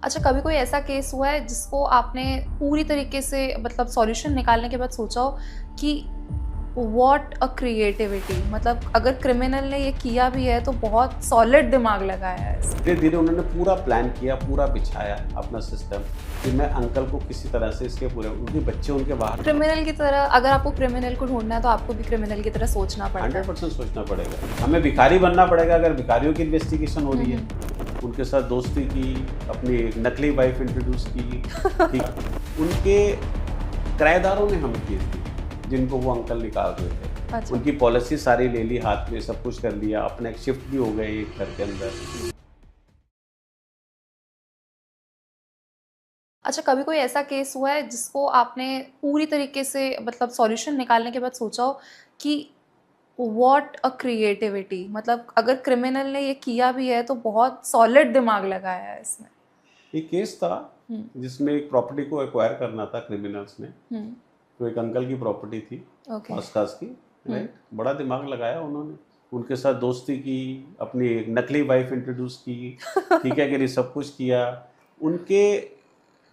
अच्छा, कभी कोई ऐसा केस हुआ है जिसको आपने पूरी तरीके से मतलब सॉल्यूशन निकालने के बाद सोचा हो कि व्हाट अ क्रिएटिविटी, मतलब अगर क्रिमिनल ने ये किया भी है तो बहुत सॉलिड दिमाग लगाया है इसने। धीरे धीरे उन्होंने पूरा प्लान किया, पूरा बिछाया अपना सिस्टम कि मैं अंकल को किसी तरह से इसके पूरे उनके बच्चे उनके बाहर क्रिमिनल की तरह, अगर आपको क्रिमिनल को ढूंढना है तो आपको भी क्रिमिनल की तरह सोचना पड़ता है। 100% सोचना पड़ेगा। हमें भिखारी बनना पड़ेगा अगर भिखारियों की इन्वेस्टिगेशन हो रही है। उनके साथ दोस्ती की, अपनी एक नकली वाइफ इंट्रोड्यूस की, ठीक। उनके किराएदारों ने हमें केस दी जिनको वो अंकल निकाल रहे थे। अच्छा। उनकी पॉलिसी सारी ले ली, हाथ में सब कुछ कर लिया, अपने शिफ्ट भी हो गए एक घर के अंदर। अच्छा, कभी कोई ऐसा केस हुआ है जिसको आपने पूरी तरीके से मतलब सॉल्यूशन निकालने के बाद सोचा हो कि व्हाट अ क्रिएटिविटी, मतलब अगर क्रिमिनल ने ये किया भी है तो बहुत सॉलिड दिमाग लगाया है इसने। एक केस था हुँ, जिसमें एक प्रॉपर्टी को एक्वायर करना था क्रिमिनल्स ने। हुँ, तो एक अंकल की प्रॉपर्टी थी, ओके। आसपास की, हुँ, राइट। बड़ा दिमाग लगाया उन्होंने, उनके साथ दोस्ती की, अपनी एक नकली वाइफ इंट्रोड्यूस की, ठीक है कि नहीं, सब कुछ किया। उनके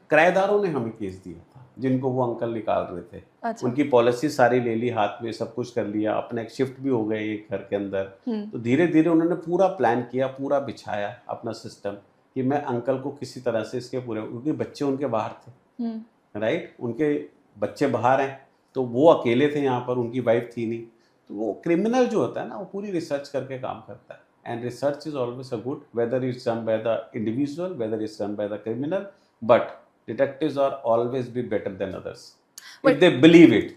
किराएदारों ने हमें केस दिया था जिनको वो अंकल निकाल रहे थे। अच्छा। उनकी पॉलिसी सारी ले ली, हाथ में सब कुछ कर लिया, अपने एक शिफ्ट भी हो गए एक घर के अंदर। हुँ, तो धीरे धीरे उन्होंने पूरा प्लान किया, पूरा बिछाया अपना सिस्टम कि मैं अंकल को किसी तरह से इसके पूरे, क्योंकि बच्चे उनके बाहर थे, हुँ, राइट। उनके बच्चे बाहर हैं, तो वो अकेले थे यहाँ पर, उनकी वाइफ थी नहीं। तो वो क्रिमिनल जो होता है ना, वो पूरी रिसर्च करके काम करता है। And research is always a good, whether it's done by the individual, whether it's done by the criminal, but detectives are always be better than others if but they believe it.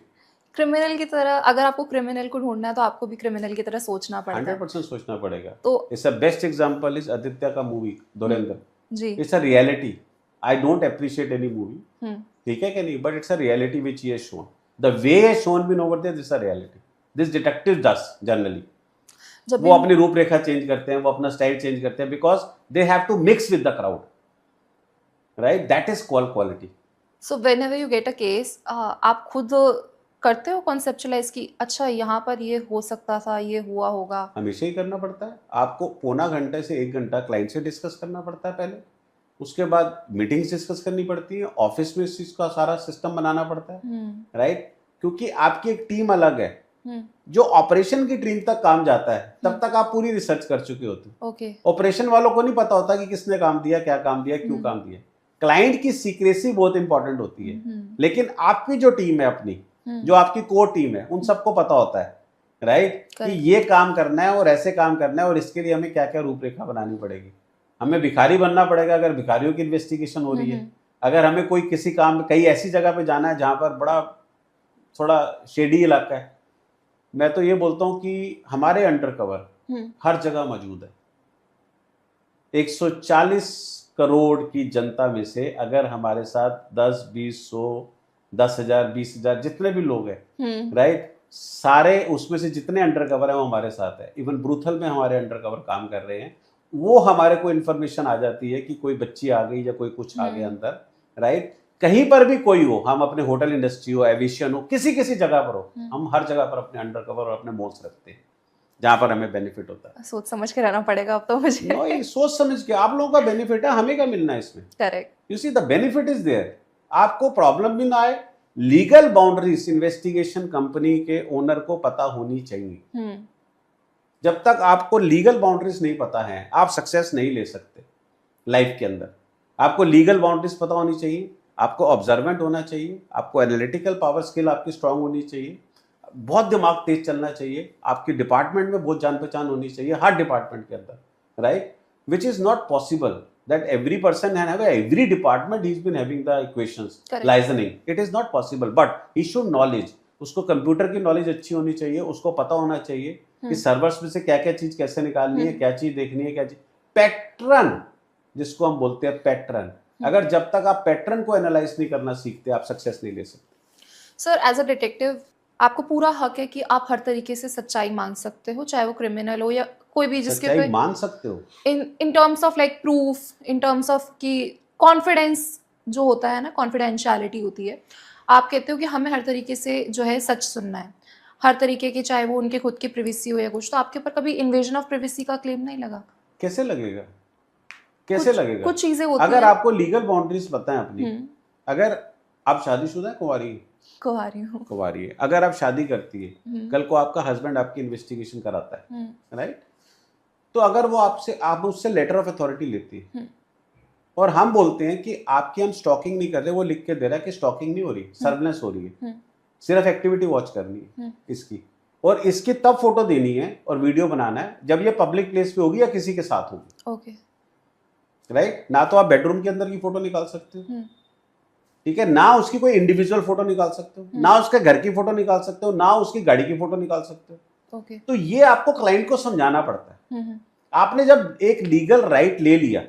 Criminal की तरह, अगर आपको criminal को ढूँढना है तो आपको भी क्रिमिनल की तरह सोचना पड़ता है। 100% सोचना पड़ेगा। तो it's a best example is Aditya का मूवी हुँ, धुरंधर। जी, it's a reality. I don't appreciate any movie, हुँ, ठीक है कि नहीं, but it's a reality which he has shown, the way has shown been over there, this a reality. This detective does generally, जब भी वो अपनी रूपरेखा चेंज करते हैं, वो अपना स्टाइल चेंज करते हैं, because they have to mix with the crowd, right. That is called quality. So whenever you get a case, आप खुद करते हो कॉन्सेप्चुअलाइज़ कि अच्छा यहाँ पर ये हो सकता था, ये हुआ होगा? हमेशा ही करना पड़ता है आपको, पौना घंटे से 1 घंटा क्लाइंट से डिस्कस करना पड़ता है पहले। उसके बाद मीटिंग्स डिस्कस करनी पड़ती है, ऑफिस में इस चीज़ का सारा सिस्टम बनाना पड़ता है, हुँ, राइट। क्योंकि आपकी एक टीम अलग है। हुँ, जो ऑपरेशन की टीम तक काम जाता है हुँ, तब तक आप पूरी रिसर्च कर चुके होते हो। ओके, ऑपरेशन वालों को नहीं पता होता कि किसने काम दिया, क्या काम दिया, क्यों हुँ, काम दिया। क्लाइंट की सीक्रेसी बहुत इंपॉर्टेंट होती है, हुँ, लेकिन आपकी जो टीम है अपनी, हुँ, जो आपकी कोर टीम है, उन सबको पता होता है, राइट, कि करेक्ट, ये काम करना है और ऐसे काम करना है और इसके लिए हमें क्या क्या रूपरेखा बनानी पड़ेगी। हमें भिखारी बनना पड़ेगा अगर भिखारियों की इन्वेस्टिगेशन हो हुँ, रही है। हुँ, अगर हमें कोई किसी काम, कई ऐसी जगह पे जाना है जहां पर बड़ा थोड़ा शेडी इलाका है, मैं तो ये बोलता हूँ कि हमारे अंडर कवर हुँ, हर जगह मौजूद है। 140 करोड़ की जनता में से अगर हमारे साथ 10, 20, 100, 10,000, 20,000 जितने भी लोग हैं, हुँ, राइट, सारे उसमें से जितने अंडर कवर है वो हमारे साथ है। इवन ब्रूथल में हमारे अंडर कवर काम कर रहे हैं। वो हमारे को इन्फॉर्मेशन आ जाती है कि कोई बच्ची आ गई या कोई कुछ आ गया हुँ, अंदर, राइट। कहीं पर भी कोई हो, हम अपने होटल इंडस्ट्री हो, एविएशन हो, किसी किसी जगह पर हो, हुँ। हम हर जगह पर अपने अंडर कवर और अपने मोल्स रखते हैं जहां पर हमें बेनिफिट होता है। सोच समझ के रहना पड़ेगा अब तो नो, ये मुझे। सोच समझ के, आप लोगों का बेनिफिट है, हमें क्या मिलना है इसमें। Correct, you see the benefit is there, आपको प्रॉब्लम भी ना आए। लीगल बाउंड्रीज इन्वेस्टिगेशन कंपनी के ओनर को पता होनी चाहिए। हुँ, जब तक आपको लीगल बाउंड्रीज नहीं पता है, आप सक्सेस नहीं ले सकते लाइफ के अंदर। आपको लीगल बाउंड्रीज पता होनी चाहिए, आपको ऑब्जर्वेंट होना चाहिए, आपको एनालिटिकल पावर स्किल आपकी स्ट्रांग होनी चाहिए, बहुत दिमाग तेज चलना चाहिए, आपकी डिपार्टमेंट में बहुत जान पहचान होनी चाहिए, हर डिपार्टमेंट के अंदर, right. Which is not possible that every person have every department he been having the equations correct, liaisoning, it is not possible, but he should knowledge. उसको कंप्यूटर की नॉलेज अच्छी होनी चाहिए, उसको पता होना चाहिए कि हुँ, सर्वर्स में से क्या क्या चीज कैसे निकालनी है, हुँ, क्या चीज देखनी है, क्या चीज पैटर्न, जिसको हम बोलते हैं पैटर्न। हुँ। अगर जब तक आप पैटर्न को एनालाइज नहीं करना सीखते, आप सक्सेस नहीं ले सकते। सर, एज़ अ डिटेक्टिव आपको पूरा हक है कि आप हर तरीके से सच्चाई माँग सकते हो, चाहे वो क्रिमिनल हो या कोई भी जिसके सच्चाई पे मान सकते हो। In in terms of like proof, in terms of कि कॉन्फिडेंस जो होता है ना, कॉन्फिडेंशियलिटी होती है। आप कहते हो कि हमें हर तरीके से जो है सच सुनना है। हर तरीके की, चाहे वो उनके खुद की प्राइवेसी हो या कुछ, तो आपके ऊपर कभी इन्वेजन ऑफ प्राइवेसी का क्लेम नहीं लगा? कैसे लगेगा? कैसे लगेगा? कुछ चीजें होती अगर हैं। आपको लीगल बाउंड्रीज पता है अपनी, अगर आप शादीशुदा है, कुंवारी है? कुंवारी हूँ। कुंवारी है। अगर आप शादी करती है, कल को आपका हस्बैंड आपकी इन्वेस्टिगेशन कराता है, राइट, तो अगर वो आपसे, आप उससे लेटर ऑफ अथॉरिटी लेती है और हम बोलते हैं कि आपकी हम स्टॉकिंग नहीं कर रहे, वो लिख के दे रहा है कि स्टॉकिंग नहीं हो रही, सर्विलेंस हो रही है, सिर्फ एक्टिविटी वॉच करनी है इसकी, और इसकी तब फोटो देनी है और वीडियो बनाना है जब ये पब्लिक प्लेस पे होगी या किसी के साथ होगी। ओके। राइट, ना तो आप बेडरूम के अंदर की फोटो निकाल सकते हो, ठीक है, ना उसकी कोई इंडिविजुअल फोटो निकाल सकते हो, ना उसके घर की फोटो निकाल सकते हो, ना उसकी गाड़ी की फोटो निकाल सकते हो। ओके। तो ये आपको क्लाइंट को समझाना पड़ता है। आपने जब एक लीगल राइट ले लिया,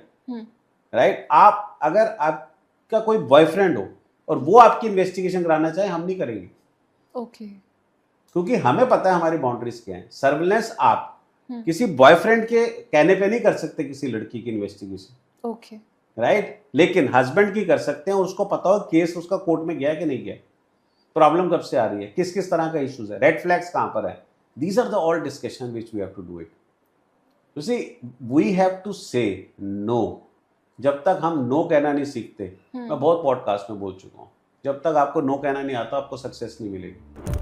राइट, आप अगर आपका कोई बॉयफ्रेंड हो और वो आपकी इन्वेस्टिगेशन कराना चाहे, हम नहीं करेंगे। ओके। क्योंकि हमें पता है हमारी बाउंड्रीज क्या है। सर्विलेंस आप किसी बॉयफ्रेंड के कहने पे नहीं कर सकते किसी लड़की की इन्वेस्टिगेशन। ओके। राइट, लेकिन हस्बैंड की कर सकते हैं, उसको पता हो केस उसका कोर्ट में गया कि नहीं गया, प्रॉब्लम कब से आ रही है, किस किस तरह का इश्यूज है, रेड फ्लैग्स कहां पर है। These are the all discussion which we have to do it. You see, we have to say no. जब तक हम नो कहना नहीं सीखते, मैं बहुत पॉडकास्ट में बोल चुका हूं, जब तक आपको नो कहना नहीं आता, आपको सक्सेस नहीं मिलेगी।